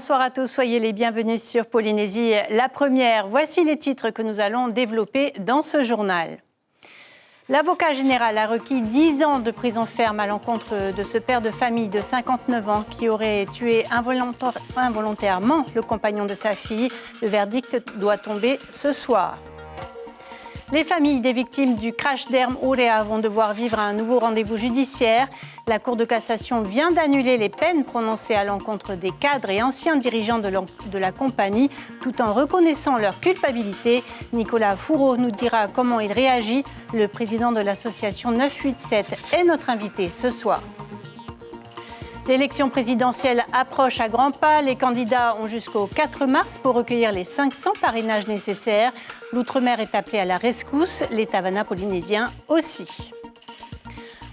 Bonsoir à tous, soyez les bienvenus sur Polynésie la première. Voici les titres que nous allons développer dans ce journal. L'avocat général a requis 10 ans de prison ferme à l'encontre de ce père de famille de 59 ans qui aurait tué involontairement le compagnon de sa fille. Le verdict doit tomber ce soir. Les familles des victimes du crash d'Erm Oorea vont devoir vivre un nouveau rendez-vous judiciaire. La Cour de cassation vient d'annuler les peines prononcées à l'encontre des cadres et anciens dirigeants de la compagnie, tout en reconnaissant leur culpabilité. Nicolas Fourreau nous dira comment il réagit. Le président de l'association 987 est notre invité ce soir. L'élection présidentielle approche à grands pas. Les candidats ont jusqu'au 4 mars pour recueillir les 500 parrainages nécessaires. L'outre-mer est appelé à la rescousse, les Tavana polynésiens aussi.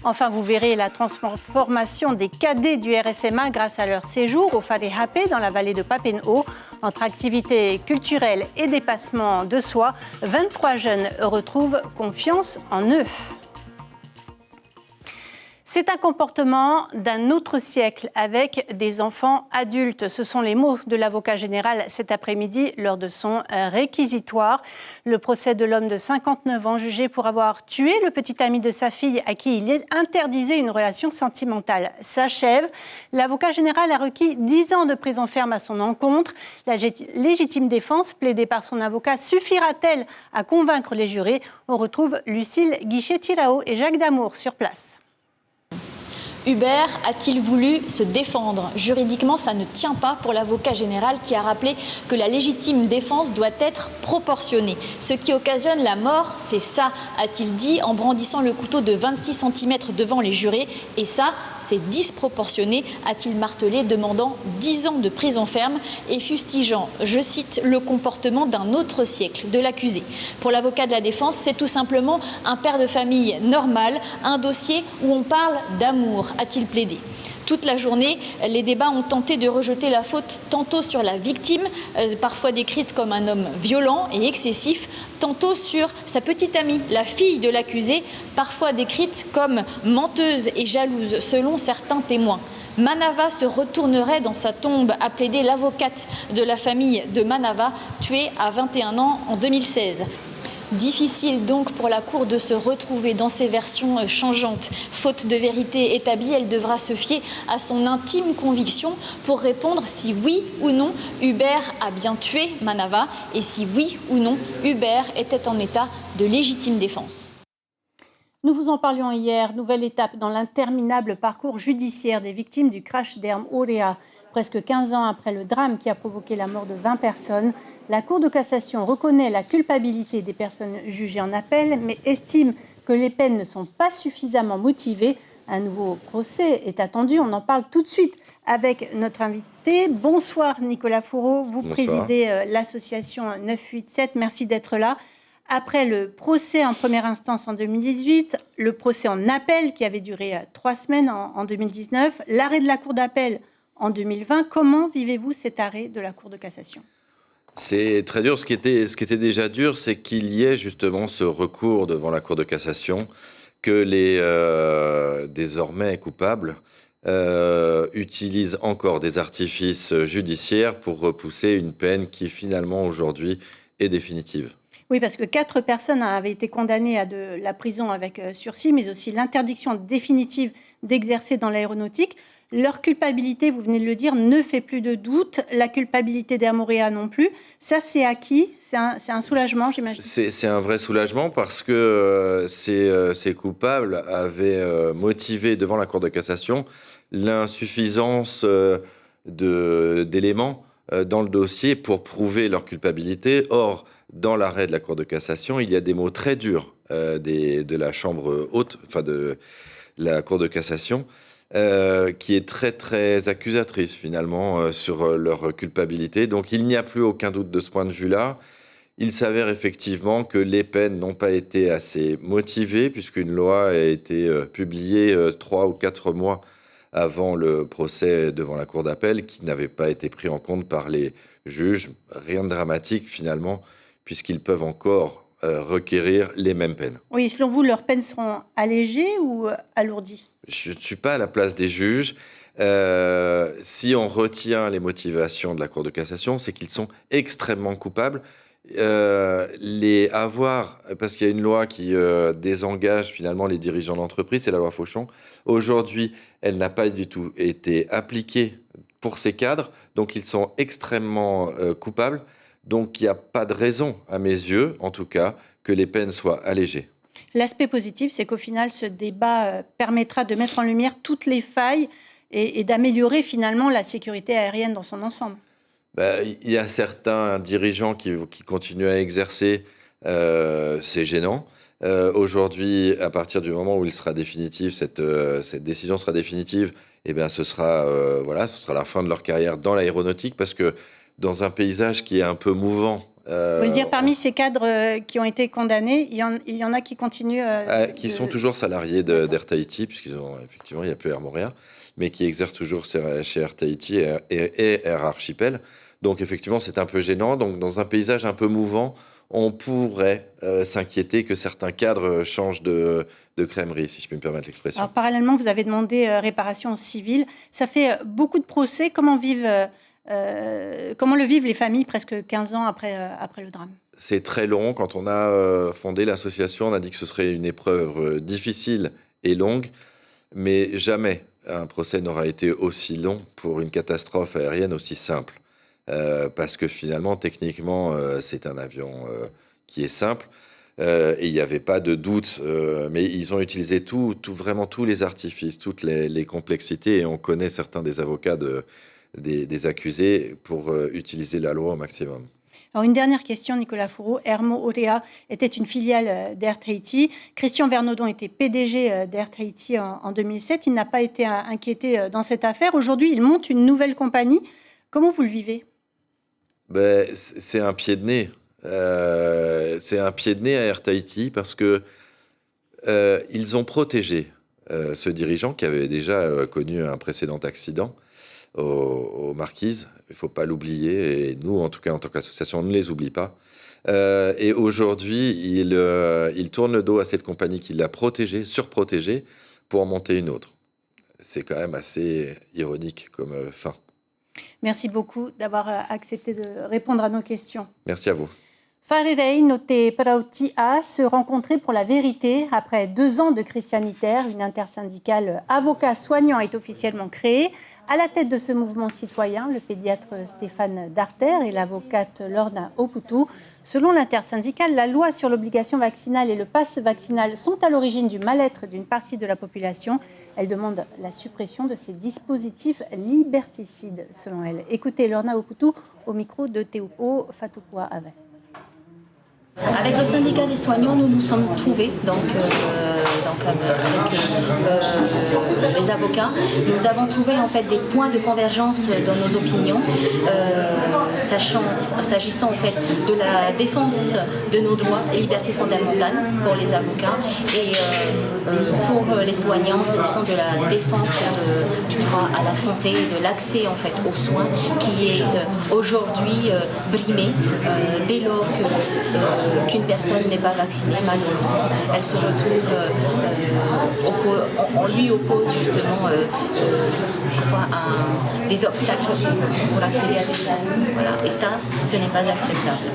Enfin, vous verrez la transformation des cadets du RSMA grâce à leur séjour au Wharehape dans la vallée de Papen'o. Entre activités culturelles et dépassement de soi, 23 jeunes retrouvent confiance en eux. C'est un comportement d'un autre siècle avec des enfants adultes. Ce sont les mots de l'avocat général cet après-midi lors de son réquisitoire. Le procès de l'homme de 59 ans jugé pour avoir tué le petit ami de sa fille à qui il interdisait une relation sentimentale s'achève. L'avocat général a requis 10 ans de prison ferme à son encontre. La légitime défense plaidée par son avocat suffira-t-elle à convaincre les jurés? On retrouve Lucille Guichet-Tirao et Jacques Damour sur place. Hubert a-t-il voulu se défendre? Juridiquement, ça ne tient pas pour l'avocat général qui a rappelé que la légitime défense doit être proportionnée. Ce qui occasionne la mort, c'est ça, a-t-il dit en brandissant le couteau de 26 cm devant les jurés. Et ça, c'est disproportionné, a-t-il martelé, demandant 10 ans de prison ferme et fustigeant, je cite, le comportement d'un autre siècle de l'accusé. Pour l'avocat de la défense, c'est tout simplement un père de famille normal, un dossier où on parle d'amour, a-t-il plaidé. Toute la journée, les débats ont tenté de rejeter la faute tantôt sur la victime, parfois décrite comme un homme violent et excessif, tantôt sur sa petite amie, la fille de l'accusé, parfois décrite comme menteuse et jalouse selon certains témoins. Manava se retournerait dans sa tombe, a plaidé l'avocate de la famille de Manava, tuée à 21 ans en 2016. Difficile donc pour la Cour de se retrouver dans ces versions changeantes. Faute de vérité établie, elle devra se fier à son intime conviction pour répondre si oui ou non Hubert a bien tué Manava et si oui ou non Hubert était en état de légitime défense. Nous vous en parlions hier, nouvelle étape dans l'interminable parcours judiciaire des victimes du crash d'Erm Oorea. Presque 15 ans après le drame qui a provoqué la mort de 20 personnes, la Cour de cassation reconnaît la culpabilité des personnes jugées en appel, mais estime que les peines ne sont pas suffisamment motivées. Un nouveau procès est attendu. On en parle tout de suite avec notre invité. Bonsoir Nicolas Fourreau, vous présidez l'association 987. Merci d'être là. Après le procès en première instance en 2018, le procès en appel qui avait duré 3 semaines en 2019, l'arrêt de la Cour d'appel en 2020, comment vivez-vous cet arrêt de la Cour de cassation ? C'est très dur. Ce qui était déjà dur, c'est qu'il y ait justement ce recours devant la Cour de cassation, que les désormais coupables utilisent encore des artifices judiciaires pour repousser une peine qui finalement aujourd'hui est définitive. Oui, parce que 4 personnes avaient été condamnées à de la prison avec sursis, mais aussi l'interdiction définitive d'exercer dans l'aéronautique. Leur culpabilité, vous venez de le dire, ne fait plus de doute. La culpabilité d'Erm Oorea non plus. Ça, c'est acquis. C'est un soulagement, j'imagine. C'est un vrai soulagement parce que ces coupables avaient motivé devant la Cour de cassation l'insuffisance d'éléments dans le dossier pour prouver leur culpabilité. Or, dans l'arrêt de la Cour de cassation, il y a des mots très durs de la Chambre haute, enfin de la Cour de cassation, qui est très très accusatrice finalement sur leur culpabilité. Donc il n'y a plus aucun doute de ce point de vue-là. Il s'avère effectivement que les peines n'ont pas été assez motivées puisqu'une loi a été publiée 3 ou 4 mois avant le procès devant la Cour d'appel qui n'avait pas été pris en compte par les juges. Rien de dramatique finalement puisqu'ils peuvent encore requérir les mêmes peines. Oui, selon vous, leurs peines seront allégées ou alourdies ? Je ne suis pas à la place des juges. Si on retient les motivations de la Cour de cassation, c'est qu'ils sont extrêmement coupables. Parce qu'il y a une loi qui désengage finalement les dirigeants d'entreprise, c'est la loi Fauchon. Aujourd'hui, elle n'a pas du tout été appliquée pour ces cadres, donc ils sont extrêmement coupables. Donc il n'y a pas de raison, à mes yeux en tout cas, que les peines soient allégées. L'aspect positif, c'est qu'au final, ce débat permettra de mettre en lumière toutes les failles et d'améliorer finalement la sécurité aérienne dans son ensemble. Il y a certains dirigeants qui continuent à exercer, c'est gênant. Aujourd'hui, à partir du moment où il sera définitif, cette décision sera définitive, eh bien, ce sera la fin de leur carrière dans l'aéronautique, parce que dans un paysage qui est un peu mouvant. Vous voulez dire, parmi ces cadres qui ont été condamnés, il y en a qui continuent qui sont toujours salariés d'Air Tahiti, effectivement, il n'y a plus Air Montréal, mais qui exercent toujours chez Air Tahiti et Air Archipel. Donc effectivement, c'est un peu gênant. Donc dans un paysage un peu mouvant, on pourrait s'inquiéter que certains cadres changent de crèmerie, si je peux me permettre l'expression. Alors parallèlement, vous avez demandé réparation civile. Ça fait beaucoup de procès. Comment le vivent les familles presque 15 ans après le drame? C'est très long. Quand on a fondé l'association, on a dit que ce serait une épreuve difficile et longue, mais jamais un procès n'aura été aussi long pour une catastrophe aérienne aussi simple. Parce que finalement, techniquement, c'est un avion qui est simple et il n'y avait pas de doute. Mais ils ont utilisé vraiment tous les artifices, toutes les complexités, et on connaît certains des avocats des accusés pour utiliser la loi au maximum. Alors une dernière question, Nicolas Fourreau. Hermo Orea était une filiale d'Air Tahiti. Christian Vernodon était PDG d'Air Tahiti en 2007. Il n'a pas été inquiété dans cette affaire. Aujourd'hui, il monte une nouvelle compagnie. Comment vous le vivez? C'est un pied de nez. C'est un pied de nez à Air Tahiti parce que ils ont protégé ce dirigeant qui avait déjà connu un précédent accident aux Marquises. Il ne faut pas l'oublier, et nous, en tout cas, en tant qu'association, on ne les oublie pas. Et aujourd'hui, il tourne le dos à cette compagnie qui l'a protégé, surprotégé, pour en monter une autre. C'est quand même assez ironique comme fin. Merci beaucoup d'avoir accepté de répondre à nos questions. Merci à vous. Wharerei no te Parautia se rencontrer pour la vérité. Après 2 ans de crise sanitaire, une intersyndicale avocats soignants est officiellement créée. À la tête de ce mouvement citoyen, le pédiatre Stéphane Darter et l'avocate Lorna Oputu. Selon l'intersyndicale, la loi sur l'obligation vaccinale et le pass vaccinal sont à l'origine du mal-être d'une partie de la population. Elle demande la suppression de ces dispositifs liberticides, selon elle. Écoutez Lorna Oputu au micro de Teupo Fatupua Ave. Avec le syndicat des soignants, nous nous sommes trouvés avec les avocats. Nous avons trouvé en fait des points de convergence dans nos opinions, s'agissant en fait de la défense de nos droits et libertés fondamentales pour les avocats et pour les soignants, s'agissant de la défense du droit à la santé et de l'accès en fait aux soins qui est aujourd'hui brimé dès lors qu'une personne n'est pas vaccinée, malheureusement, elle se retrouve, on lui oppose justement des obstacles pour accéder à des soins. Voilà. Et ça, ce n'est pas acceptable.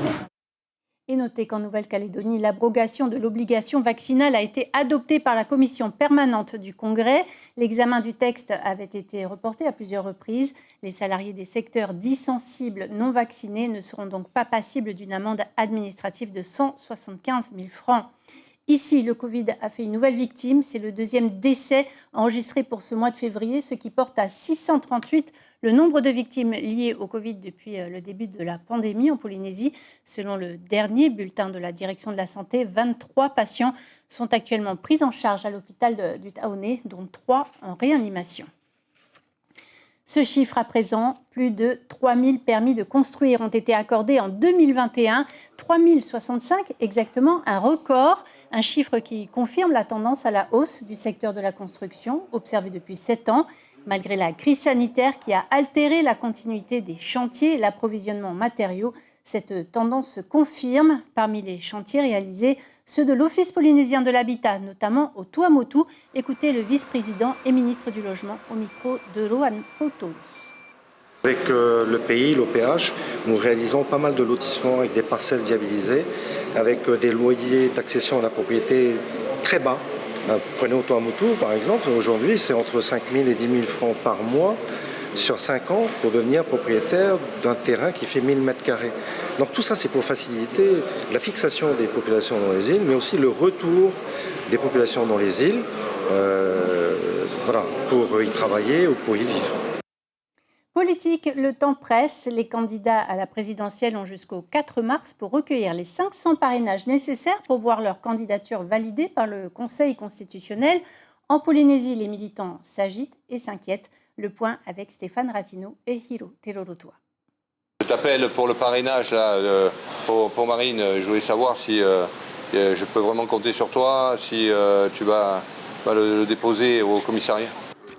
Et notez qu'en Nouvelle-Calédonie, l'abrogation de l'obligation vaccinale a été adoptée par la commission permanente du Congrès. L'examen du texte avait été reporté à plusieurs reprises. Les salariés des secteurs dits sensibles non vaccinés ne seront donc pas passibles d'une amende administrative de 175 000 francs. Ici, le Covid a fait une nouvelle victime. C'est le 2e décès enregistré pour ce mois de février, ce qui porte à 638 le nombre de victimes liées au Covid depuis le début de la pandémie en Polynésie. Selon le dernier bulletin de la direction de la santé, 23 patients sont actuellement pris en charge à l'hôpital du Taoné, dont 3 en réanimation. Ce chiffre à présent, plus de 3000 permis de construire ont été accordés en 2021, 3065 exactement, un record, un chiffre qui confirme la tendance à la hausse du secteur de la construction observée depuis 7 ans. Malgré la crise sanitaire qui a altéré la continuité des chantiers et l'approvisionnement en matériaux, Cette tendance se confirme parmi les chantiers réalisés, ceux de l'Office polynésien de l'habitat, notamment au Tuamotu. Écoutez le vice-président et ministre du Logement au micro de Rohan Poto. Avec le pays, l'OPH, nous réalisons pas mal de lotissements avec des parcelles viabilisées, avec des loyers d'accession à la propriété très bas. Prenez au Tuamotu par exemple, aujourd'hui c'est entre 5 000 et 10 000 francs par mois sur 5 ans pour devenir propriétaire d'un terrain qui fait 1000 m². Donc tout ça c'est pour faciliter la fixation des populations dans les îles, mais aussi le retour des populations dans les îles, pour y travailler ou pour y vivre. Politique, le temps presse. Les candidats à la présidentielle ont jusqu'au 4 mars pour recueillir les 500 parrainages nécessaires pour voir leur candidature validée par le Conseil constitutionnel. En Polynésie, les militants s'agitent et s'inquiètent. Le point avec Stéphane Ratino et Hiro Terorotua. Je t'appelle pour le parrainage là, pour Marine. Je voulais savoir si je peux vraiment compter sur toi, si tu vas le déposer au commissariat.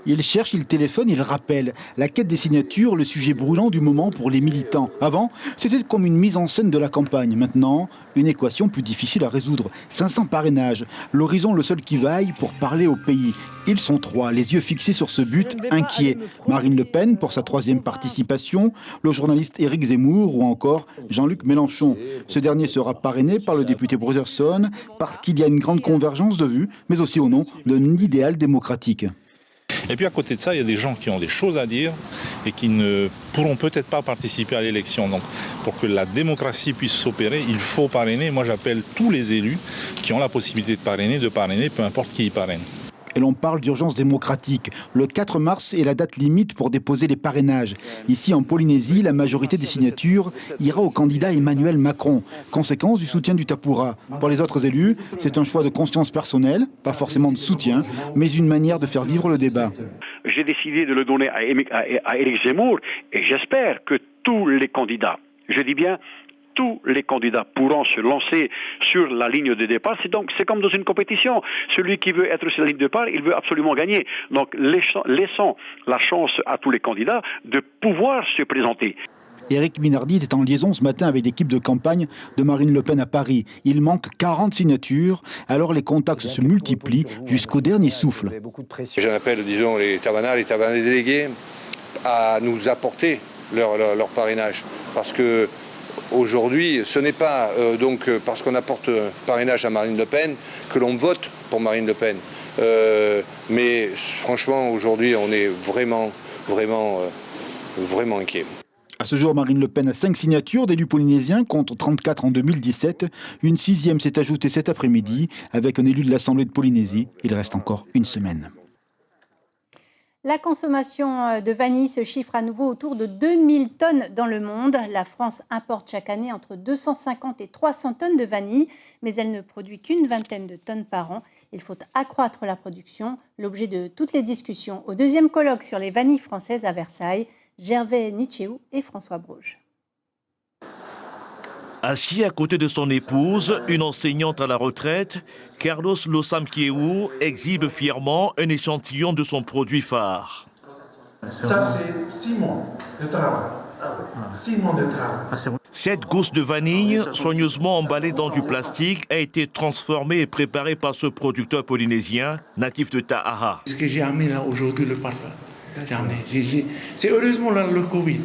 Il cherche, il téléphone, il rappelle. La quête des signatures, le sujet brûlant du moment pour les militants. Avant, c'était comme une mise en scène de la campagne. Maintenant, une équation plus difficile à résoudre. 500 parrainages. L'horizon le seul qui vaille pour parler au pays. Ils sont 3, les yeux fixés sur ce but, inquiets. Marine Le Pen pour sa 3e participation, le journaliste Éric Zemmour ou encore Jean-Luc Mélenchon. Ce dernier sera parrainé par le député Brotherson parce qu'il y a une grande convergence de vues, mais aussi au nom d'un idéal démocratique. Et puis à côté de ça, il y a des gens qui ont des choses à dire et qui ne pourront peut-être pas participer à l'élection. Donc pour que la démocratie puisse s'opérer, il faut parrainer. Moi j'appelle tous les élus qui ont la possibilité de parrainer, peu importe qui y parraine. Et l'on parle d'urgence démocratique. Le 4 mars est la date limite pour déposer les parrainages. Ici, en Polynésie, la majorité des signatures ira au candidat Emmanuel Macron. Conséquence du soutien du Tapura. Pour les autres élus, c'est un choix de conscience personnelle, pas forcément de soutien, mais une manière de faire vivre le débat. J'ai décidé de le donner à Éric Zemmour et j'espère que tous les candidats, je dis bien tous les candidats pourront se lancer sur la ligne de départ. C'est comme dans une compétition. Celui qui veut être sur la ligne de départ, il veut absolument gagner. Donc laissons la chance à tous les candidats de pouvoir se présenter. Éric Minardi était en liaison ce matin avec l'équipe de campagne de Marine Le Pen à Paris. Il manque 40 signatures, alors les contacts se multiplient jusqu'au dernier souffle. J'en appelle, disons, les tavernas délégués à nous apporter leur parrainage. Parce que aujourd'hui, ce n'est pas parce qu'on apporte parrainage à Marine Le Pen que l'on vote pour Marine Le Pen. Mais franchement, aujourd'hui, on est vraiment inquiet. À ce jour, Marine Le Pen a 5 signatures d'élus polynésiens contre 34 en 2017. Une 6e s'est ajoutée cet après-midi avec un élu de l'Assemblée de Polynésie. Il reste encore une semaine. La consommation de vanille se chiffre à nouveau autour de 2000 tonnes dans le monde. La France importe chaque année entre 250 et 300 tonnes de vanille, mais elle ne produit qu'une vingtaine de tonnes par an. Il faut accroître la production, l'objet de toutes les discussions au 2e colloque sur les vanilles françaises à Versailles. Gervais Nicheou et François Broge. Assis à côté de son épouse, une enseignante à la retraite, Carlos Losamkieu exhibe fièrement un échantillon de son produit phare. Ça, c'est 6 mois de travail. 6 mois de travail. Cette gousse de vanille, soigneusement emballée dans du plastique, a été transformée et préparée par ce producteur polynésien, natif de Ta'aha. Ce que j'ai amené là aujourd'hui, le parfum. C'est heureusement le Covid.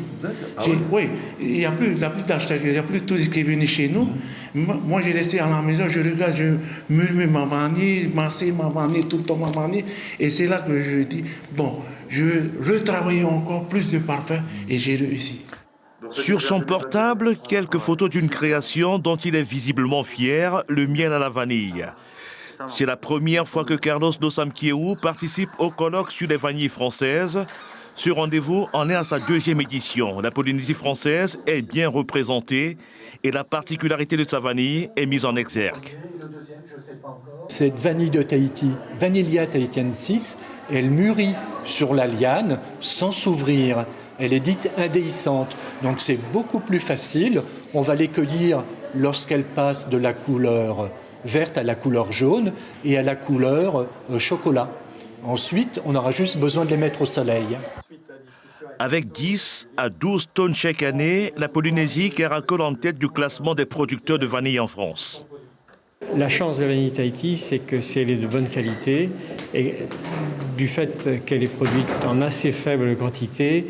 Oui, il n'y a plus d'acheteurs, il n'y a plus de touristes qui viennent chez nous. Moi, j'ai resté à la maison, je regarde, je murmure ma vanille, masser ma vanille, tout le temps ma vanille. Et c'est là que je dis, bon, je veux retravailler encore plus de parfums et j'ai réussi. Sur son portable, quelques photos d'une création dont il est visiblement fier, le miel à la vanille. C'est la première fois que Carlos Losamkieu participe au colloque sur les vanilles françaises. Ce rendez-vous en est à sa 2e édition. La Polynésie française est bien représentée et la particularité de sa vanille est mise en exergue. Cette vanille de Tahiti, Vanillia tahitiensis, elle mûrit sur la liane sans s'ouvrir. Elle est dite indéhiscente, donc c'est beaucoup plus facile. On va les cueillir lorsqu'elle passe de la couleur verte à la couleur jaune et à la couleur chocolat. Ensuite, on aura juste besoin de les mettre au soleil. Avec 10 à 12 tonnes chaque année, la Polynésie caracole en tête du classement des producteurs de vanille en France. La chance de la vanille Tahiti, c'est que si elle est de bonne qualité et du fait qu'elle est produite en assez faible quantité,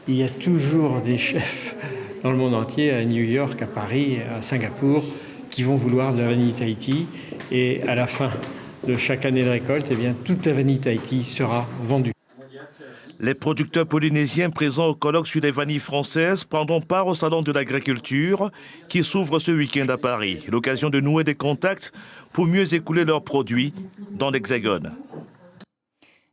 il y a toujours des chefs dans le monde entier, à New York, à Paris, à Singapour, qui vont vouloir de la vanille Tahiti. Et à la fin de chaque année de récolte, eh bien, toute la vanille Tahiti sera vendue. Les producteurs polynésiens présents au colloque sur les vanilles françaises prendront part au salon de l'agriculture qui s'ouvre ce week-end à Paris. L'occasion de nouer des contacts pour mieux écouler leurs produits dans l'Hexagone.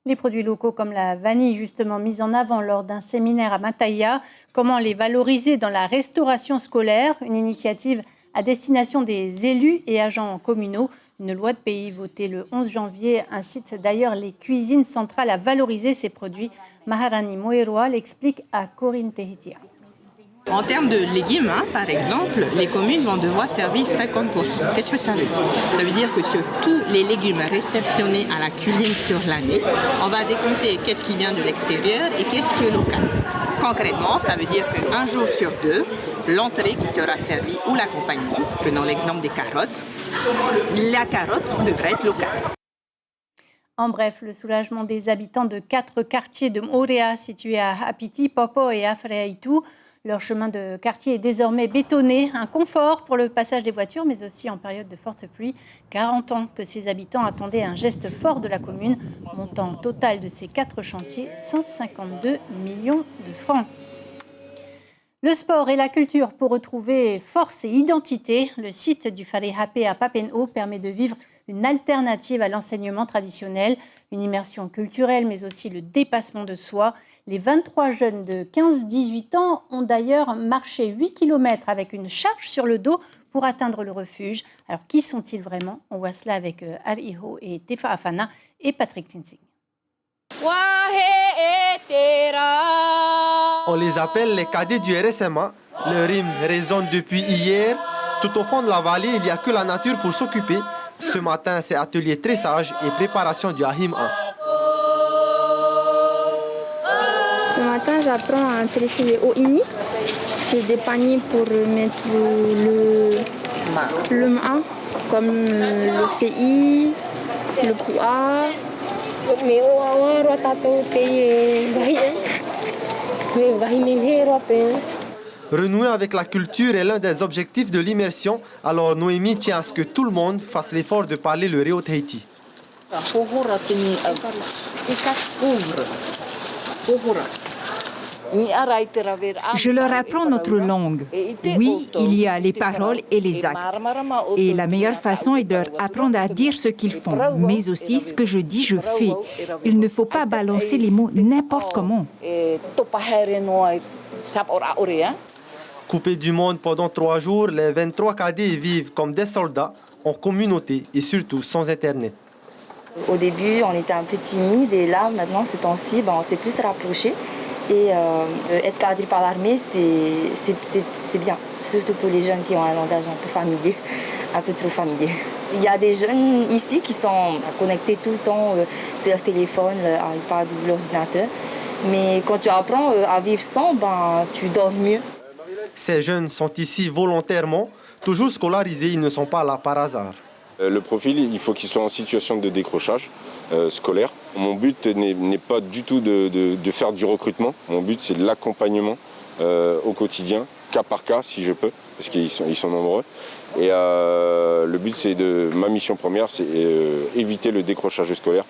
Les produits locaux comme la vanille, justement mise en avant lors d'un séminaire à Mataya, comment les valoriser dans la restauration scolaire, une initiative à destination des élus et agents communaux. Une loi de pays votée le 11 janvier incite d'ailleurs les cuisines centrales à valoriser ces produits. Maharani Moeroa l'explique à Corinne Tehitia. En termes de légumes, par exemple, les communes vont devoir servir 50%. Qu'est-ce que ça veut dire? Ça veut dire que sur tous les légumes réceptionnés à la cuisine sur l'année, on va décompter qu'est-ce qui vient de l'extérieur et qu'est-ce qui est local. Concrètement, ça veut dire qu'un jour sur deux, l'entrée qui sera servie ou l'accompagnement, prenons l'exemple des carottes, la carotte devrait être locale. En bref, le soulagement des habitants de 4 quartiers de Moorea situés à Apiti, Popo et Afreaitu. Leur chemin de quartier est désormais bétonné, un confort pour le passage des voitures, mais aussi en période de forte pluie. 40 ans que ces habitants attendaient un geste fort de la commune. Montant total de ces 4 chantiers, 152 millions de francs. Le sport et la culture pour retrouver force et identité. Le site du Farehapé à Papen'o permet de vivre une alternative à l'enseignement traditionnel, une immersion culturelle, mais aussi le dépassement de soi. Les 23 jeunes de 15-18 ans ont d'ailleurs marché 8 km avec une charge sur le dos pour atteindre le refuge. Alors, qui sont-ils vraiment? On voit cela avec Ariho et Tefa Afana et Patrick Tinsing. On les appelle les cadets du RSMA. Le rime résonne depuis hier. Tout au fond de la vallée, il n'y a que la nature pour s'occuper. Ce matin, c'est atelier tressage et préparation du Ahim 1. Ce matin, j'apprends à tresser les Oini. C'est des paniers pour mettre le main, comme le fei, le poua. Renouer avec la culture est l'un des objectifs de l'immersion, alors Noémie tient à ce que tout le monde fasse l'effort de parler le Reo Tahiti. Je leur apprends notre langue. Oui, il y a les paroles et les actes. Et la meilleure façon est de leur apprendre à dire ce qu'ils font, mais aussi ce que je dis, je fais. Il ne faut pas balancer les mots n'importe comment. Coupés du monde pendant 3 jours, les 23 cadets vivent comme des soldats, en communauté et surtout sans Internet. Au début, on était un peu timide et là, maintenant, ces temps-ci, on s'est plus rapprochés. Et être cadré par l'armée, c'est bien, surtout pour les jeunes qui ont un langage un peu familier, un peu trop familier. Il y a des jeunes ici qui sont connectés tout le temps sur leur téléphone, l'iPad ou l'ordinateur. Mais quand tu apprends à vivre sans, tu dors mieux. Ces jeunes sont ici volontairement, toujours scolarisés, ils ne sont pas là par hasard. Le profil, il faut qu'il soit en situation de décrochage scolaire. Mon but n'est pas du tout de faire du recrutement. Mon but, c'est de l'accompagnement au quotidien, cas par cas, si je peux, parce qu'ils sont nombreux. Et le but, ma mission première, c'est éviter le décrochage scolaire.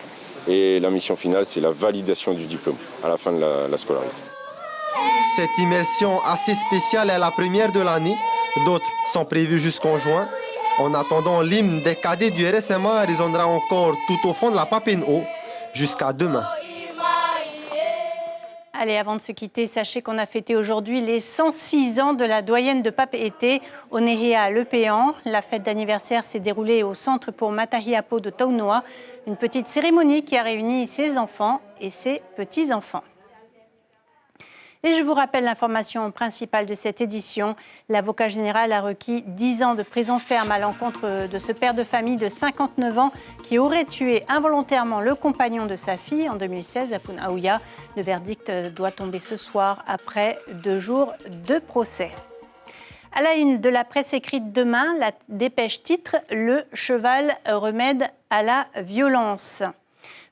Et la mission finale, c'est la validation du diplôme à la fin de la scolarité. Cette immersion assez spéciale est la première de l'année. D'autres sont prévues jusqu'en juin. En attendant, l'hymne des cadets du RSMA résonnera encore tout au fond de la Papen'o jusqu'à demain. Allez, avant de se quitter, sachez qu'on a fêté aujourd'hui les 106 ans de la doyenne de Papeete, Onehea Lepéan. La fête d'anniversaire s'est déroulée au centre pour Matahiapo de Taunoa, une petite cérémonie qui a réuni ses enfants et ses petits-enfants. Et je vous rappelle l'information principale de cette édition. L'avocat général a requis 10 ans de prison ferme à l'encontre de ce père de famille de 59 ans qui aurait tué involontairement le compagnon de sa fille en 2016 à Punaouia. Le verdict doit tomber ce soir après 2 jours de procès. À la une de la presse écrite demain, la dépêche titre « Le cheval remède à la violence ».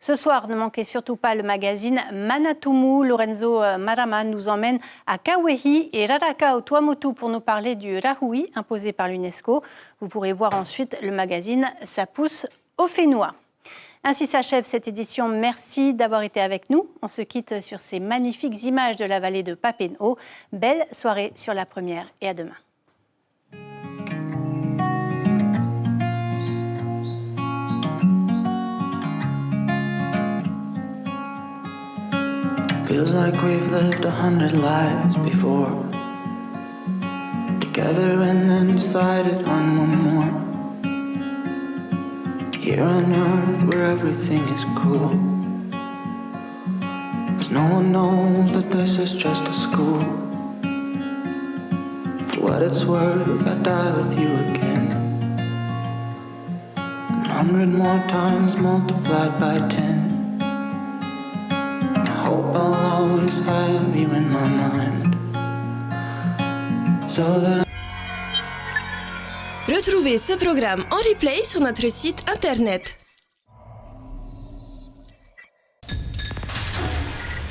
Ce soir, ne manquez surtout pas le magazine Manatumu. Lorenzo Marama nous emmène à Kawehi et Rarakao Tuamotu pour nous parler du rahui imposé par l'UNESCO. Vous pourrez voir ensuite le magazine Ça pousse au Fénois. Ainsi s'achève cette édition. Merci d'avoir été avec nous. On se quitte sur ces magnifiques images de la vallée de Papen'o. Belle soirée sur La Première et à demain. Feels like we've lived 100 lives before, together and then decided on one more. Here on earth where everything is cruel, 'cause no one knows that this is just a school. For what it's worth, I'd die with you again, 100 more times multiplied by 10. Hope I'll always have you in my mind, so that Retrouvez ce programme en replay sur notre site internet.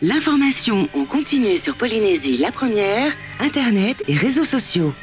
L'information en continu sur Polynésie la Première, internet et réseaux sociaux.